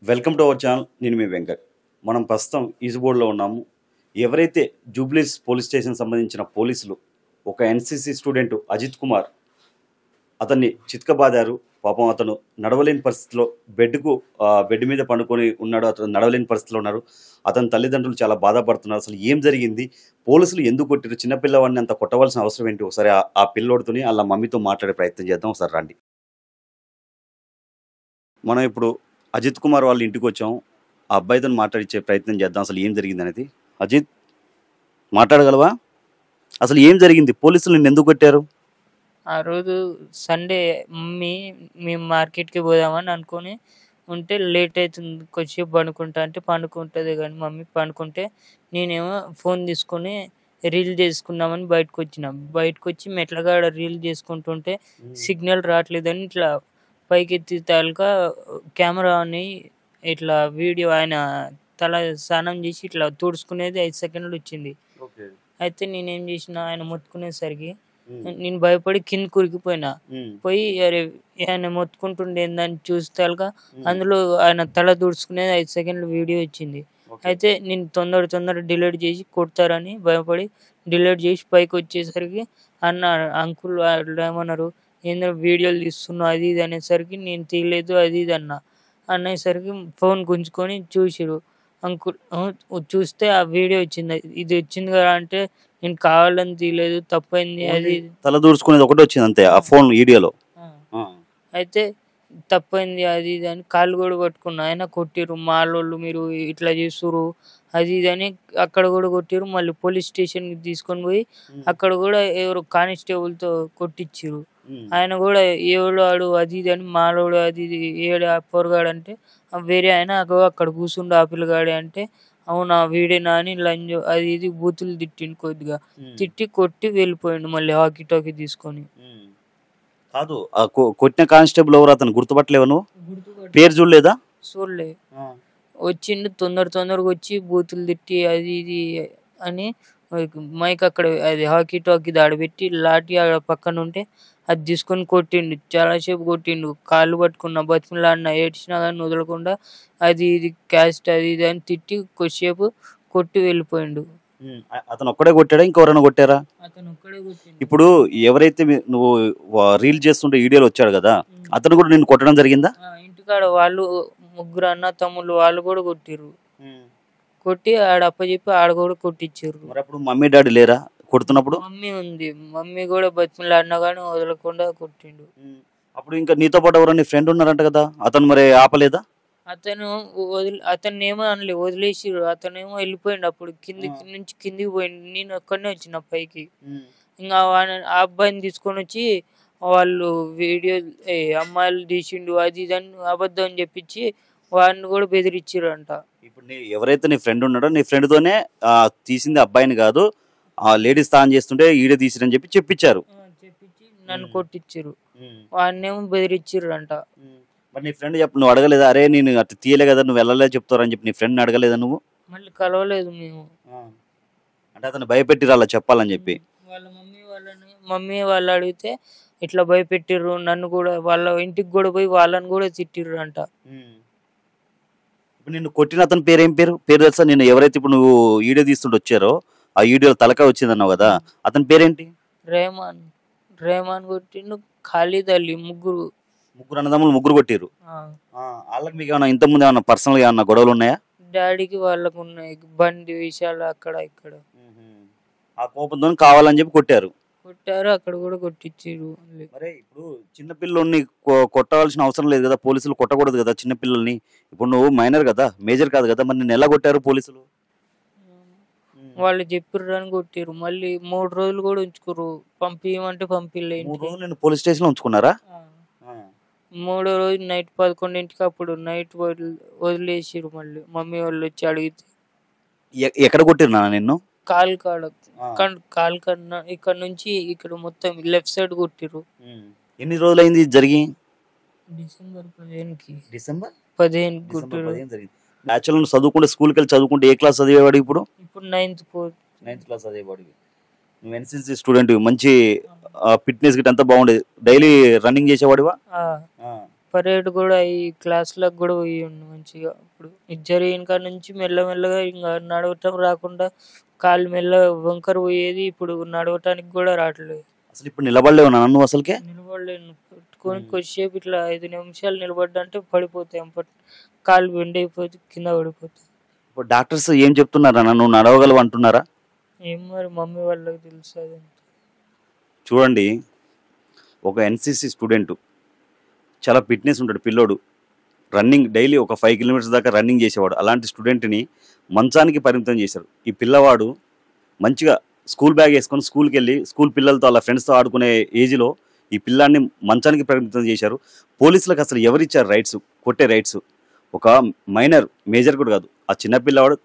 Welcome to our channel. నేను మీ వెంకట్. మనం ప్రస్తుతం ఈజ్బోర్డ్లో ఉన్నాము. ఎవరైతే జూబ్లీస్ పోలీస్ స్టేషన్ సంబంధించిన పోలీసులు ఒక ఎన్సీసీ స్టూడెంట్ అజిత్ కుమార్ అతన్ని చితకబాదారు. పాపం అతను నడవలేని పరిస్థితిలో బెడ్ మీద పండుకొని ఉన్నాడు. అతను నడవలేని పరిస్థితిలో ఉన్నారు. అతని తల్లిదండ్రులు చాలా బాధపడుతున్నారు. అసలు ఏం జరిగింది, పోలీసులు ఎందుకు కొట్టారు, చిన్నపిల్లవాడిని అంత కొట్టవలసిన అవసరం ఏంటి? ఒకసారి ఆ పిల్లోడితోని వాళ్ళ మమ్మీతో మాట్లాడే ప్రయత్నం చేద్దాం. ఒకసారి రండి. మనం ఇప్పుడు అజిత్ కుమార్ వాళ్ళ ఇంటికి వచ్చాం. ఆ అబ్బాయితో మాట్లాడించే ప్రయత్నం చేద్దాం. అసలు ఏం జరిగింది అనేది. అజిత్, మాట్లాడగలవా? అసలు ఏం జరిగింది, పోలీసులు నిన్ను ఎందుకు కొట్టారు? ఆ రోజు సండే మమ్మీ మేము మార్కెట్కి పోదామని అనుకొని ఉంటే లేట్ అవుతుంది, కొద్దిసేపు పండుకుంటా అంటే పండుకుంటుంది. కానీ మమ్మీ పండుకుంటే నేనేమో ఫోన్ తీసుకొని రీల్ చేసుకుందామని బయటకు వచ్చి మెట్లగాడ రీల్ చేసుకుంటుంటే సిగ్నల్ రావట్లేదని ఇట్లా పైకి ఎత్తి తాలూకా కెమెరాని ఇట్లా వీడియో ఆయన తల స్నానం చేసి ఇట్లా తుడుచుకునేది 5 సెకండ్లు వచ్చింది. అయితే నేనేం చేసిన, ఆయన మొత్తుకునేసరికి నేను భయపడి కింద కురికిపోయినా. పోయి అరే ఆయన మొత్తుకుంటుండే ఏందని చూస్తాక అందులో ఆయన తల తుడుచుకునేది 5 సెకండ్ల వీడియో వచ్చింది. అయితే నేను తొందర డిలీట్ చేసి కొడతారని భయపడి డిలీట్ చేసి పైకి వచ్చేసరికి అన్న అంకుల్ వాళ్ళు ఏమన్నారు, ఏందో వీడియోలు తీస్తున్నావు అది ఇది అనేసరికి నేను తీయలేదు అది ఇది అనేసరికి ఫోన్ గుంజుకొని చూసిరు. అంకుల్ చూస్తే ఆ వీడియో వచ్చింది, ఇది వచ్చింది కదా అంటే నేను కావాలని తీయలేదు, తప్పైంది అది తల దూర్చుకునేది ఒకటి వచ్చింది అంతే ఆ ఫోన్ వీడియోలో. అయితే తప్పైంది అది ఇది అని కాళ్ళు కూడా పట్టుకున్నా. ఆయన కొట్టిరు, మాలోళ్ళు మీరు ఇట్లా చేస్తురు అది ఇది అని అక్కడ కూడా కొట్టిరు. మళ్ళీ పోలీస్ స్టేషన్కి తీసుకొని పోయి అక్కడ కూడా ఎవరు కానిస్టేబుల్తో కొట్టించిరు. ఆయన కూడా ఏడు ఆడు అది ఇది అని మాలోడు అది ఇది ఏడు పొరగాడు అంటే వేరే ఆయన అక్కడ కూర్చుండు ఆ పిల్లగాడే అంటే అవునా వీడేనా అని లంజో అది ఇది బూతులు తిట్టిండు. కొద్దిగా తిట్టి కొట్టి వెళ్ళిపోయిండు మళ్ళీ హాకీ టాకీ తీసుకొని. కాదు, కొట్టిన కానిస్టేబుల్ ఎవరు, అతను గుర్తుపట్టలేవు నువ్వు? పేరు చూడలేదా? చూడలే. వచ్చిండు తొందరగా వచ్చి బూతులు తిట్టి అది ఇది అని మైక్ అక్కడ అది హాకీ టాకీ దాడబెట్టి లాఠీ ఆడ పక్కన ఉంటే అది తీసుకొని కొట్టిండు. చాలాసేపు కొట్టిండు, కాళ్ళు పట్టుకున్నా, బతిమలాడినా, ఏడ్చినా కానీ వదలకుండా అది ఇది క్యాస్ట్ అది ఇది అని తిట్టి కొద్దిసేపు కొట్టి వెళ్ళిపోయిండు. అతను ఒక్కడే కొట్టాడా, ఇంకెవరైనా కొట్టారా? అతను ఒక్కడే కొట్టిండు. ఇప్పుడు ఎవరైతే నువ్వు రీల్ చేస్తుంటే వీడియోలు వచ్చాడు కదా, అతను కూడా నిన్ను కొట్టడం జరిగిందా? ఇంటికాడ వాళ్ళు ముగ్గురు అన్న తమ్ముళ్ళు వాళ్ళు కూడా కొట్టిర్రు. కొట్టి ఆడ అప్పచెప్పి ఆడ కూడా కొట్టించారు. మరి అప్పుడు మమ్మీ డాడీ లేరా కొడుతున్నప్పుడు? మమ్మీ ఉంది, మమ్మీ కూడా బతిమలాడినా కానీ వదలకుండా కొట్టిండు. అప్పుడు ఇంకా నీతో పాటు ఎవరో నీ ఫ్రెండ్ ఉన్నారంట కదా, అతను మరి ఆపలేదా? అతను ఏమో అనలే, వదిలేసిరు. అతనేమో వెళ్ళిపోయిండు. అప్పుడు కిందికి పోయిండు, నేను ఒక్కడనే వచ్చిన పైకి. ఇంకా ఆ అబ్బాయిని తీసుకొని వచ్చి వాళ్ళు వీడియో అమ్మాయిలు తీసిండు అది ఇది అని అబద్ధం అని చెప్పించి వాడిని కూడా బెదిరించారు అంట. ఇప్పుడు ఎవరైతే నీ ఫ్రెండ్ ఉన్నాడో నీ ఫ్రెండ్ తోనే తీసింది అబ్బాయిని కాదు, ఆ లేడీస్ స్నానం చేస్తుంటే ఈడే తీసిరని చెప్పించారు. చెప్పించి నన్ను కొట్టించారు, వాడినేమో బెదిరించారు అంట. మరి నీ ఫ్రెండ్ చెప్పు, నువ్వు అడగలేదా? అరే నేను అట్లా తీయలే కదా, నువ్వు వెళ్ళలేదు చెప్తారని చెప్పి నీ ఫ్రెండ్ అడగలేదా నువ్వు? మళ్ళీ కలవలేదు మేము. అంటే అతను భయపెట్టిరు అలా చెప్పాలని చెప్పి. వాళ్ళ మమ్మీ వాళ్ళు అడిగితే ఇట్లా భయపెట్టిర్రు, నన్ను కూడా వాళ్ళ ఇంటికి కూడా పోయి వాళ్ళని కూడా తిట్టిర్రు అంట. ఇప్పుడు నిన్ను కొట్టిన అతని పేరు ఏం పేరు తెలుసా? నేను ఎవరైతే ఇప్పుడు నువ్వు వీడియో తీస్తుంటే వచ్చారో ఆ వీడియోలో తలకాయ వచ్చింది అన్నావు కదా, అతని పేరేంటి? రేమాన్ కొట్టిండు, ఖాళీద్ అలీ. ముగ్గురు అన్నదమ్ములు, ముగ్గురు కొట్టిరు. వాళ్ళకి మీకు ఏమైనా ఇంతకుముందు ఏమన్నా పర్సనల్ గా ఏమన్నా గొడవలు ఉన్నాయా? డాడీకి వాళ్ళకు ఉన్నాయి బండి విషయాలు అక్కడ ఇక్కడ. ఆ కోపంతో కావాలని చెప్పి కొట్టారు. అక్కడ కూడా కొట్టించారు. మరి ఇప్పుడు చిన్నపిల్లల్ని కొట్టవలసిన అవసరం లేదు కదా, పోలీసులు కొట్టకూడదు కదా చిన్నపిల్లల్ని. ఇప్పుడు నువ్వు మైనర్ కదా, మేజర్ కాదు కదా, మరి నిన్ను ఎలా కొట్టారు పోలీసులు? వాళ్ళు చెప్పిర్రు అని కొట్టిరు. మళ్ళీ 3 రోజులు కూడా ఉంచుకురు, పంపించమంటే పంపిలేదు. 3 రోజులు నేను పోలీస్ స్టేషన్ లో ఉంచుకున్నారా? 3వ రోజు నైట్ 11ంటికి అప్పుడు నైట్ వదిలేసిరు. మళ్ళీ మమ్మీ వాళ్ళు వచ్చి అడిగితే ఎక్కడ కొట్టిరు నాన్న నిన్ను? కాలు కన్నా ఇక్కడ నుంచి ఇక్కడ మొత్తం లెఫ్ట్ సైడ్ కొట్టిరు. ఎన్ని రోజులు అయింది జరిగి? డిసెంబర్ 15కి. డిసెంబర్ 15కి కొట్టిరు. యాక్చువల్ చదువుకుంటే స్కూల్కి వెళ్ళి చదువుకుంటే ఏ క్లాస్ చదివేవాడు? ఇప్పుడు 9th క్లాస్ చదివేవాడు. నువ్వు ఎన్సీసీ స్టూడెంట్, మంచి ఫిట్నెస్ గిట్ అంతా బాగుండేది, డైలీ రన్నింగ్ చేసేవాడివా? పరేడ్ కూడా ఈ క్లాస్లకు కూడా పోయిండు మంచిగా. ఇప్పుడు ఇది జరిగిన కాడ నుంచి మెల్లమెల్లగా ఇంకా నడవటం రాకుండా కాళ్ళు మెల్ల వంకర పోయేది, ఇప్పుడు నడవటానికి కూడా రావట్లేదు. అసలు ఇప్పుడు నిలబడలేవు నువ్వు అసలుకే? నిలబడలేను. పెట్టుకొని కొద్దిసేపు ఇట్లా 5 నిమిషాలు నిలబడ్డంటే పడిపోతాయి, కాళ్ళు బెండ్ అయిపోతే కింద పడిపోతాయి. ఇప్పుడు డాక్టర్స్ ఏం చెప్తున్నారా, నువ్వు నడవగలవు అంటున్నారా? ఏం మరి మమ్మీ వాళ్ళకి తెలుసు. అది చూడండి, ఒక ఎన్సీసీ స్టూడెంట్ చాలా ఫిట్నెస్ ఉంటాడు పిల్లోడు, రన్నింగ్ డైలీ ఒక 5 కిలోమీటర్స్ దాకా రన్నింగ్ చేసేవాడు. అలాంటి స్టూడెంట్ని మంచానికి పరిమితం చేశారు. ఈ పిల్లవాడు మంచిగా స్కూల్ బ్యాగ్ వేసుకొని స్కూల్కి వెళ్ళి స్కూల్ పిల్లలతో అలా ఫ్రెండ్స్తో ఆడుకునే ఏజ్లో ఈ పిల్లాన్ని మంచానికి పరిమితం చేశారు. పోలీసులకు అసలు ఎవరిచ్చారు రైట్స్, కొట్టే రైట్స్? ఒక మైనర్, మేజర్ కూడా కాదు, ఆ చిన్న పిల్లవాడు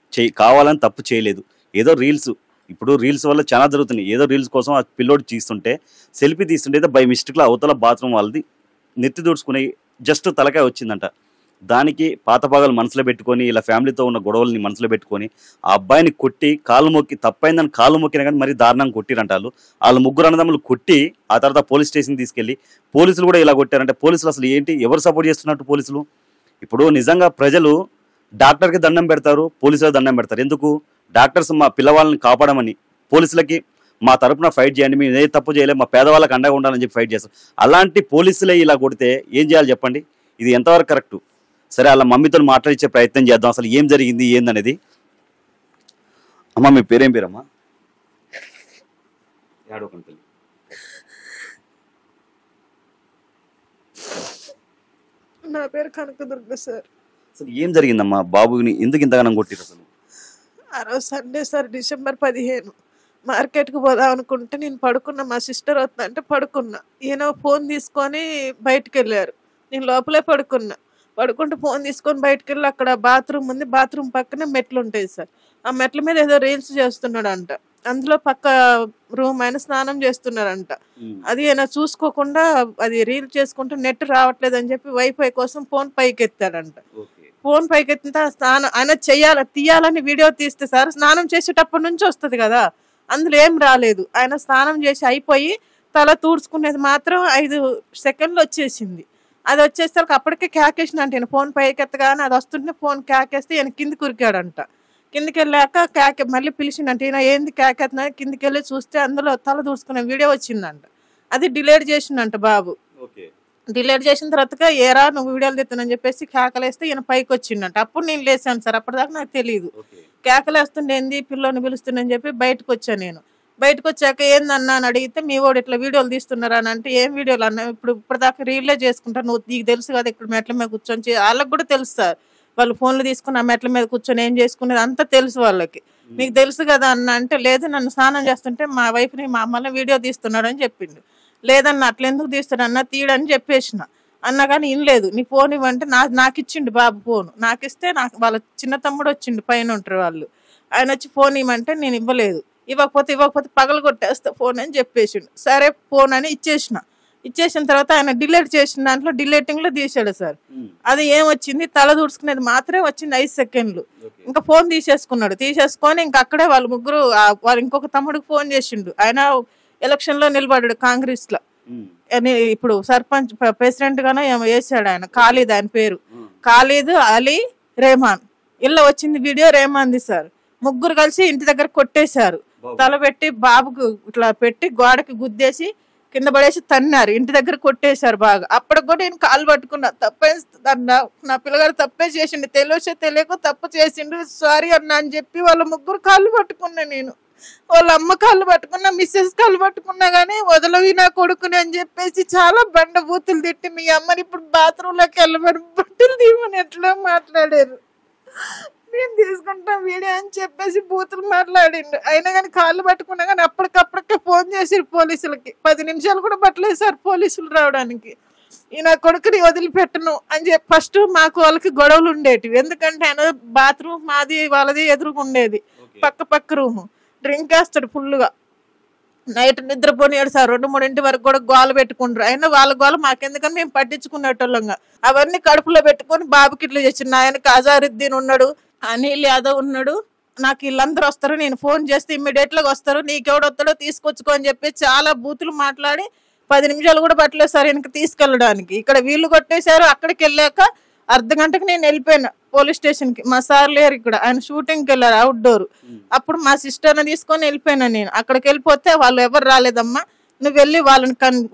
కావాలని తప్పు చేయలేదు. ఏదో రీల్స్, ఇప్పుడు రీల్స్ వల్ల చాలా జరుగుతున్నాయి. ఏదో రీల్స్ కోసం ఆ పిల్లోడు తీస్తుంటే, సెల్ఫీ తీస్తుంటే ఏదో బై మిస్టేక్లో అవతల బాత్రూమ్ వాళ్ళది నెత్తి దూడ్చుకుని జస్ట్ తలకాయ వచ్చిందంట. దానికి పాతపాగాలు మనసులో పెట్టుకొని, ఇలా ఫ్యామిలీతో ఉన్న గొడవల్ని మనసులో పెట్టుకొని ఆ అబ్బాయిని కొట్టి కాలు మొక్కి, తప్పైందని కాలు మొక్కినా కానీ మరీ దారుణంగా కొట్టిరంట. వాళ్ళు ముగ్గురు అన్నదమ్ములు కొట్టి ఆ తర్వాత పోలీస్ స్టేషన్ తీసుకెళ్ళి పోలీసులు కూడా ఇలా కొట్టారంటే పోలీసులు అసలు ఏంటి, ఎవరు సపోర్ట్ చేస్తున్నట్టు పోలీసులు? ఇప్పుడు నిజంగా ప్రజలు డాక్టర్కి దండం పెడతారు, పోలీసులకు దండం పెడతారు. ఎందుకు? డాక్టర్స్ మా పిల్లవాళ్ళని కాపాడమని, పోలీసులకి మా తరపున ఫైట్ చేయండి, మేము ఏ తప్పు చేయలేదు, మా పేదవాళ్ళకి అండగా ఉండాలని చెప్పి ఫైట్ చేస్తారు. అలాంటి పోలీసులే ఇలా కొడితే ఏం చేయాలి చెప్పండి? ఇది ఎంతవరకు కరెక్టు? సరే, అలా మమ్మీతో మాట్లాడించే ప్రయత్నం చేద్దాం, అసలు ఏం జరిగింది ఏందనేది. అమ్మ, మీ పేరేం పేరమ్మా? నా పేరు కనకదుర్గ సార్. అసలు ఏం జరిగిందమ్మా? బాబుని ఎందుకు ఇంతగానం కొట్టిరు అసలు? ఆ రోజు సండే సార్, డిసెంబర్ 15 మార్కెట్కి పోదాం అనుకుంటే నేను పడుకున్నా. మా సిస్టర్ వస్తుందంటే పడుకున్నా. ఈయన ఫోన్ తీసుకొని బయటకు వెళ్ళారు. నేను లోపలే పడుకుంటే ఫోన్ తీసుకొని బయటకు వెళ్ళి అక్కడ బాత్రూమ్ ఉంది, బాత్రూమ్ పక్కనే మెట్లు ఉంటాయి సార్. ఆ మెట్ల మీద ఏదో రీల్స్ చేస్తున్నాడంట. అందులో పక్క రూమ్ ఆయన స్నానం చేస్తున్నారంట. అది ఆయన చూసుకోకుండా అది రీల్ చేసుకుంటూ నెట్ రావట్లేదు అని చెప్పి వైఫై కోసం ఫోన్ పైకి ఎత్తాడంట. ఫోన్ పైకి ఎత్తితే స్నానం ఆయన తీయాలని వీడియో తీస్తే సార్, స్నానం చేసేటప్పటి నుంచి వస్తుంది కదా, అందులో ఏం రాలేదు. ఆయన స్నానం చేసి అయిపోయి తల తూడ్చుకునేది మాత్రం 5 సెకండ్లు వచ్చేసింది. అది వచ్చేసరికి అప్పటికే క్యాకేసిన అంటే ఈయన ఫోన్ పైకి ఎత్తగానే అది వస్తుంటే ఫోన్ క్యాకేస్తే ఈయన కిందికి ఉరికాడంట. కిందికి వెళ్ళాక మళ్ళీ పిలిచిండంట. ఈయన ఏంది క్యాకెత్తున్నా, కిందికి వెళ్ళి చూస్తే అందులో తల దూసుకునే వీడియో వచ్చిందంట. అది డిలీట్ చేసిండంట బాబు. డిలీట్ చేసిన తర్వాత ఏరా నువ్వు వీడియోలు తెస్తానని చెప్పేసి కేకలేస్తే ఈయన పైకి వచ్చిండంట. అప్పుడు నేను లేసాను సార్, అప్పటిదాకా నాకు తెలియదు. కేకలేస్తుండే ఏంది పిల్లోని పిలుస్తుండని చెప్పి బయటకు వచ్చాను. నేను బయటకు వచ్చాక ఏందన్నా అని అడిగితే, మీ వాడు ఇట్లా వీడియోలు తీస్తున్నారా అని అంటే, ఏం వీడియోలు అన్నా, ఇప్పటిదాకా రీల్లే చేసుకుంటాను, నువ్వు నీకు తెలుసు కదా ఇక్కడ మెట్ల మీద కూర్చొని, వాళ్ళకి కూడా తెలుసు సార్, వాళ్ళు ఫోన్లు తీసుకుని ఆ మెట్ల మీద కూర్చొని ఏం చేసుకునేది అంతా తెలుసు వాళ్ళకి. మీకు తెలుసు కదా అన్న అంటే, లేదు నన్ను స్నానం చేస్తుంటే మా వైఫ్ని మా అమ్మని వీడియో తీస్తున్నాడు అని చెప్పిండు. లేదన్న అట్లా ఎందుకు తీస్తాడన్నా, తీయడని చెప్పేసిన. అన్న కానీ ఇనలేదు. నీ ఫోన్ ఇవ్వంటే నాకు ఇచ్చిండు బాబు ఫోన్. నాకు ఇస్తే వాళ్ళ చిన్న తమ్ముడు వచ్చిండు, పైన ఉంటారు వాళ్ళు. ఆయన వచ్చి ఫోన్ ఇవ్వమంటే నేను ఇవ్వలేదు. ఇవ్వకపోతే పగలు కొట్టేస్తా ఫోన్ అని చెప్పేసిండు. సరే ఫోన్ అని ఇచ్చేసిన తర్వాత ఆయన డిలీట్ చేసిన దాంట్లో డిలీటింగ్లో తీసాడు సార్. అది ఏమొచ్చింది, తల దూడ్చుకునేది మాత్రమే వచ్చింది 5 సెకండ్లు. ఇంకా ఫోన్ తీసేసుకొని ఇంకా అక్కడే వాళ్ళ ముగ్గురు, వాళ్ళు ఇంకొక తమ్ముడికి ఫోన్ చేసిండు. ఆయన ఎలక్షన్లో నిలబడ్డాడు కాంగ్రెస్లో. ఇప్పుడు సర్పంచ్ ప్రెసిడెంట్ గానే వేసాడు ఆయన. ఖాళీద్ ఆయన పేరు, ఖాళీద్ అలీ రెహమాన్. ఇలా వచ్చింది వీడియో రెహమాన్ది సార్. ముగ్గురు కలిసి ఇంటి దగ్గర కొట్టేశారు. తల పెట్టి బాబుకు ఇట్లా పెట్టి గోడకి గుద్దేసి కింద పడేసి తన్నారు. ఇంటి దగ్గర కొట్టేశారు బాగా. అప్పటికి కూడా నేను కాలు పట్టుకున్నా, నా పిల్లగారు తప్పే చేసిండు, తెలియక తప్పు చేసిండు, సారీ అన్నా అని చెప్పి వాళ్ళ ముగ్గురు కాళ్ళు పట్టుకున్నా. నేను వాళ్ళ అమ్మ కాళ్ళు పట్టుకున్నా, మిస్సెస్ కాళ్ళు పట్టుకున్నా గానీ వదలవి నా కొడుకుని అని చెప్పేసి చాలా బండ బూతులు తిట్టి, మీ అమ్మని ఇప్పుడు బాత్రూంలోకి వెళ్ళబడి బట్టలు తీయమని ఎట్లా మాట్లాడారు, నేను తీసుకుంటాం వీడియో అని చెప్పేసి బూతులు మాట్లాడిండు. అయినా కానీ కాళ్ళు పట్టుకున్నా కానీ అప్పటికప్పటికే ఫోన్ చేసి పోలీసులకి 10 నిమిషాలు కూడా పట్టలేదు సార్ పోలీసులు రావడానికి. ఈ నా కొడుకుని వదిలిపెట్టను అని చెప్పి ఫస్ట్ మాకు వాళ్ళకి గొడవలు ఉండేటివి. ఎందుకంటే ఆయన బాత్రూమ్ మాది వాళ్ళది ఎదురుగా ఉండేది, పక్క రూము. డ్రింక్ వేస్తాడు ఫుల్గా, నైట్ నిద్రపోనియాడు సార్. 2-3 వరకు కూడా గోల పెట్టుకుంటారు. అయినా వాళ్ళ గోల మాకెందుకని మేము పట్టించుకునేటోళ్ళంగా. అవన్నీ కడుపులో పెట్టుకొని బాబుకి ఇట్లా చేసిండు. ఆయనకి అజారుద్దీన్ ఉన్నాడు, అనిల్ యాదవ్ ఉన్నాడు. నాకు వీళ్ళందరూ వస్తారు, నేను ఫోన్ చేస్తే ఇమ్మీడియట్గా వస్తారు, నీకెవడు వస్తాడో తీసుకొచ్చుకో అని చెప్పి చాలా బూతులు మాట్లాడి 10 నిమిషాలు కూడా పట్టలేదు సార్ వెనక్కి తీసుకెళ్ళడానికి. ఇక్కడ వీళ్ళు కొట్టేశారు. అక్కడికి వెళ్ళాక అర్ధ గంటకి నేను వెళ్ళిపోయాను పోలీస్ స్టేషన్కి. మా సార్ లేరు ఇక్కడ, ఆయన షూటింగ్కి వెళ్ళారు అవుట్డోర్. అప్పుడు మా సిస్టర్ని తీసుకొని వెళ్ళిపోయాను నేను. అక్కడికి వెళ్ళిపోతే వాళ్ళు ఎవరు రాలేదమ్మా, నువ్వు వెళ్ళి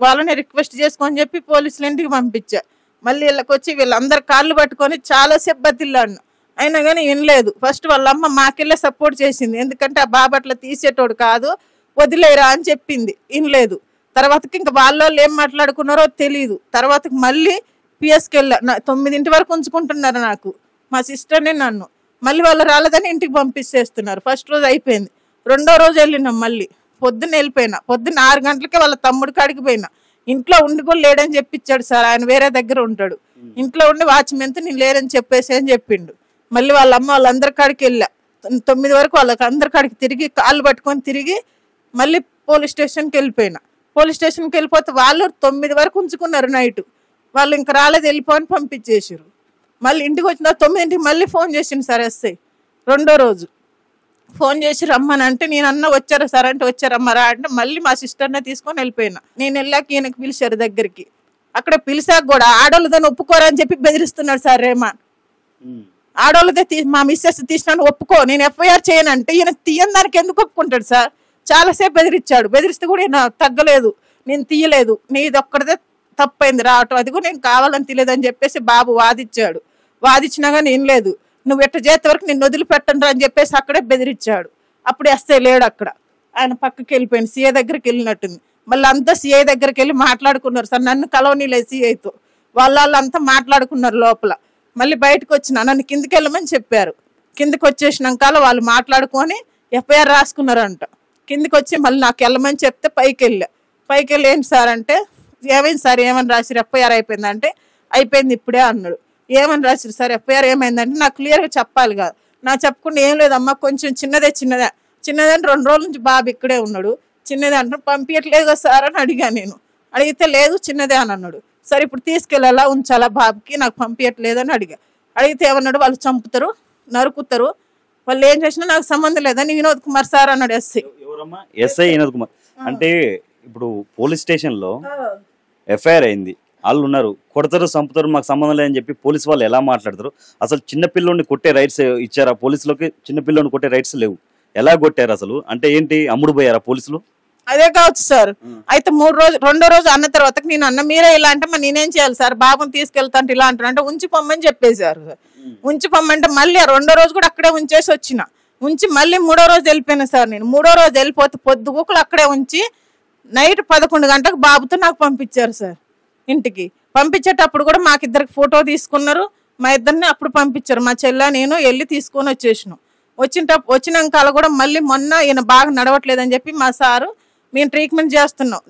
వాళ్ళని రిక్వెస్ట్ చేసుకొని చెప్పి పోలీసులు ఇంటికి పంపించా. మళ్ళీ వీళ్ళకి వచ్చి వీళ్ళందరు కాళ్ళు పట్టుకొని చాలాసేపు బతిల్లాను, అయినా కానీ వినలేదు. ఫస్ట్ వాళ్ళ అమ్మ మాకెళ్ళే సపోర్ట్ చేసింది, ఎందుకంటే ఆ బాబు అట్లా తీసేటోడు కాదు, వదిలేరా అని చెప్పింది, వినలేదు. తర్వాతకి ఇంకా వాళ్ళు ఏం మాట్లాడుకున్నారో తెలియదు. తర్వాతకి మళ్ళీ పిఎస్కి వెళ్ళా. 9 వరకు ఉంచుకుంటున్నారు నాకు, మా సిస్టర్ని నన్ను. మళ్ళీ వాళ్ళు రాలేదని ఇంటికి పంపించేస్తున్నారు. ఫస్ట్ రోజు అయిపోయింది. 2వ రోజు వెళ్ళినాం మళ్ళీ. పొద్దున్న వెళ్ళిపోయినా, పొద్దున్న 6 గంటలకే వాళ్ళ తమ్ముడి కాడికి పోయినా. ఇంట్లో ఉండి కూడా లేడని చెప్పించాడు సార్, ఆయన వేరే దగ్గర ఉంటాడు. ఇంట్లో ఉండి వాచ్మెన్తో నేను లేరని చెప్పేసి అని చెప్పిండు. మళ్ళీ వాళ్ళ అమ్మ వాళ్ళందరి కాడికి వెళ్ళా. 9 వరకు వాళ్ళకి అందరి కాడికి తిరిగి కాళ్ళు పట్టుకొని తిరిగి మళ్ళీ పోలీస్ స్టేషన్కి వెళ్ళిపోయినా. పోలీస్ స్టేషన్కి వెళ్ళిపోతే వాళ్ళు 9 వరకు ఉంచుకున్నారు నైట్. వాళ్ళు ఇంకా రాలేదు, వెళ్ళిపోని పంపించేసారు. మళ్ళీ ఇంటికి వచ్చిన 9ంటికి మళ్ళీ ఫోన్ చేసిండు సార్ ఎస్ఐ. 2వ రోజు ఫోన్ చేసి రమ్మనంటే నేను అన్న వచ్చారా సార్ అంటే వచ్చారమ్మా రా అంటే మళ్ళీ మా సిస్టర్నే తీసుకొని వెళ్ళిపోయినా. నేను వెళ్ళాక ఈయనకి పిలిచారు దగ్గరికి. అక్కడ పిలిచాక కూడా ఆడోళ్ళదని ఒప్పుకోరని చెప్పి బెదిరిస్తున్నాడు సార్ రేమాన్. ఆడోళ్ళదే మా మిస్సెస్ తీసినాను ఒప్పుకో, నేను ఎఫ్ఐఆర్ చేయనంటే ఈయన తీయని దానికి ఎందుకు ఒప్పుకుంటాడు సార్? చాలాసేపు బెదిరించాడు. బెదిరిస్తే కూడా ఈయన తగ్గలేదు, నేను తీయలేదు, నీది ఒక్కడిదే తప్పైంది రావటం, అది కూడా నేను కావాలని తీయలేదని చెప్పేసి బాబు వాదిచ్చాడు. వాదిచ్చినా కానీ ఏం లేదు, నువ్వు ఎట్ట చేత వరకు నేను వదిలిపెట్టను అని చెప్పేసి అక్కడే బెదిరించాడు. అప్పుడు ఎస్ఐ లేడు అక్కడ, ఆయన పక్కకి వెళ్ళిపోయింది, సీఏ దగ్గరికి వెళ్ళినట్టుంది. మళ్ళీ అంతా సీఐ దగ్గరికి వెళ్ళి మాట్లాడుకున్నారు సార్, నన్ను కలవనీలే సీఐతో. వాళ్ళంతా మాట్లాడుకున్నారు లోపల. మళ్ళీ బయటకు వచ్చిన నన్ను కిందికి వెళ్ళమని చెప్పారు. కిందికి వచ్చేసినాక వాళ్ళు మాట్లాడుకొని ఎఫ్ఐఆర్ రాసుకున్నారంట. కిందికి వచ్చి మళ్ళీ నాకు వెళ్ళమని చెప్తే పైకి వెళ్ళి ఏంటి సార్ అంటే, ఏమైంది సార్, ఏమని రాసిరు, ఎఫ్ఐఆర్ అయిపోయిందంటే అయిపోయింది ఇప్పుడే అన్నాడు. ఏమని రాసిరు సార్, ఎఫ్ఐఆర్ ఏమైందంటే నాకు క్లియర్గా చెప్పాలి కాదు. నాకు చెప్పకుండా ఏం లేదమ్మా, కొంచెం చిన్నదని 2 రోజుల నుంచి బాబు ఇక్కడే ఉన్నాడు, చిన్నదే అంటారు, పంపించట్లేదు కదా సార్ అని అడిగాను నేను. అడిగితే లేదు చిన్నదే అని అన్నాడు. సరే ఇప్పుడు తీసుకెళ్ళాలా ఉంచాలా బాబుకి, నాకు పంపించట్లేదు అని అడిగితే ఏమన్నాడు, వాళ్ళు చంపుతారు, నరుకుతారు, వాళ్ళు ఏం చేసినా నాకు సంబంధం లేదని వినోద్ కుమార్ సార్ అన్నాడు ఎస్ఐ. ఎస్ఐ వినోద్ కుమార్ అంటే ఇప్పుడు పోలీస్ స్టేషన్లో ఎఫ్ఐఆర్ అయింది, వాళ్ళు ఉన్నారు, కొడతారు చంపుతారు మాకు సంబంధం లేదని చెప్పి పోలీసు వాళ్ళు ఎలా మాట్లాడతారు? అసలు చిన్నపిల్లోని కొట్టే రైట్స్ ఇచ్చారా పోలీసులకి? చిన్నపిల్లోని కొట్టే రైట్స్ లేవు, ఎలా కొట్టారు అసలు? అంటే ఏంటి, అమ్ముడు పోయారా పోలీసులు? అదే కావచ్చు సార్. అయితే 2వ రోజు అన్న తర్వాత నేను అన్న మీరే ఇలా అంటే మరి నేనేం చేయాలి సార్, బాబుని తీసుకెళ్తా అంటే ఇలా అంటారు అంటే ఉంచి పొమ్మని చెప్పేశారు. ఉంచి పొమ్మంటే మళ్ళీ 2వ రోజు కూడా అక్కడే ఉంచేసి వచ్చిన. ఉంచి మళ్ళీ 3వ రోజు వెళ్ళిపోయినా సార్ నేను. 3వ రోజు వెళ్ళిపోతే పొద్దుగూకులు అక్కడే ఉంచి నైట్ 11 గంటలకు బాబుతో నాకు పంపించారు సార్ ఇంటికి. పంపించేటప్పుడు కూడా మాకిద్దరికి ఫోటో తీసుకున్నారు, మా ఇద్దరిని అప్పుడు పంపించారు. మా చెల్ల నేను వెళ్ళి తీసుకొని వచ్చేసినాం. వచ్చినాక కూడా మళ్ళీ మొన్న ఈయన బాగా నడవట్లేదని చెప్పి మా సారు మేము ట్రీట్మెంట్ చేస్తున్నాం.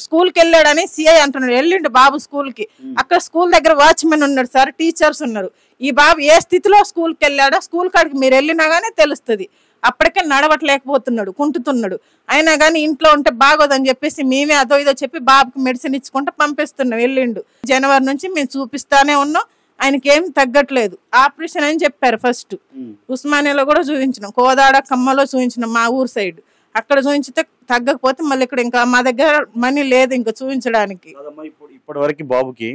స్కూల్కి వెళ్ళాడని సిఐ అంటున్నాడు, వెళ్ళిండు బాబు స్కూల్కి. అక్కడ స్కూల్ దగ్గర వాచ్మెన్ ఉన్నాడు సార్, టీచర్స్ ఉన్నారు. ఈ బాబు ఏ స్థితిలో స్కూల్కి వెళ్ళాడో స్కూల్ కాడికి మీరు వెళ్ళినా కానీ తెలుస్తుంది. అప్పటికే నడవట్లేకపోతున్నాడు, కుంటుతున్నాడు. అయినా కానీ ఇంట్లో ఉంటే బాగోదని చెప్పేసి మేమే అదో ఇదో చెప్పి బాబుకి మెడిసిన్ ఇచ్చుకుంటే పంపిస్తున్నాం. వెళ్ళిండు. జనవరి నుంచి మేము చూపిస్తానే ఉన్నాం, ఆయనకి ఏం తగ్గట్లేదు. ఆపరేషన్ అని చెప్పారు. ఫస్ట్ ఉస్మానియాలో కూడా చూపించినాం, కోదాడ కమ్మలో చూపించినాం, మా ఊరు సైడ్. అక్కడ చూపించితే తగ్గకపోతే మళ్ళీ ఇక్కడ ఇంకా మా దగ్గర మనీ లేదు ఇంకా చూపించడానికి. ఇప్పటి వరకు బాబుకి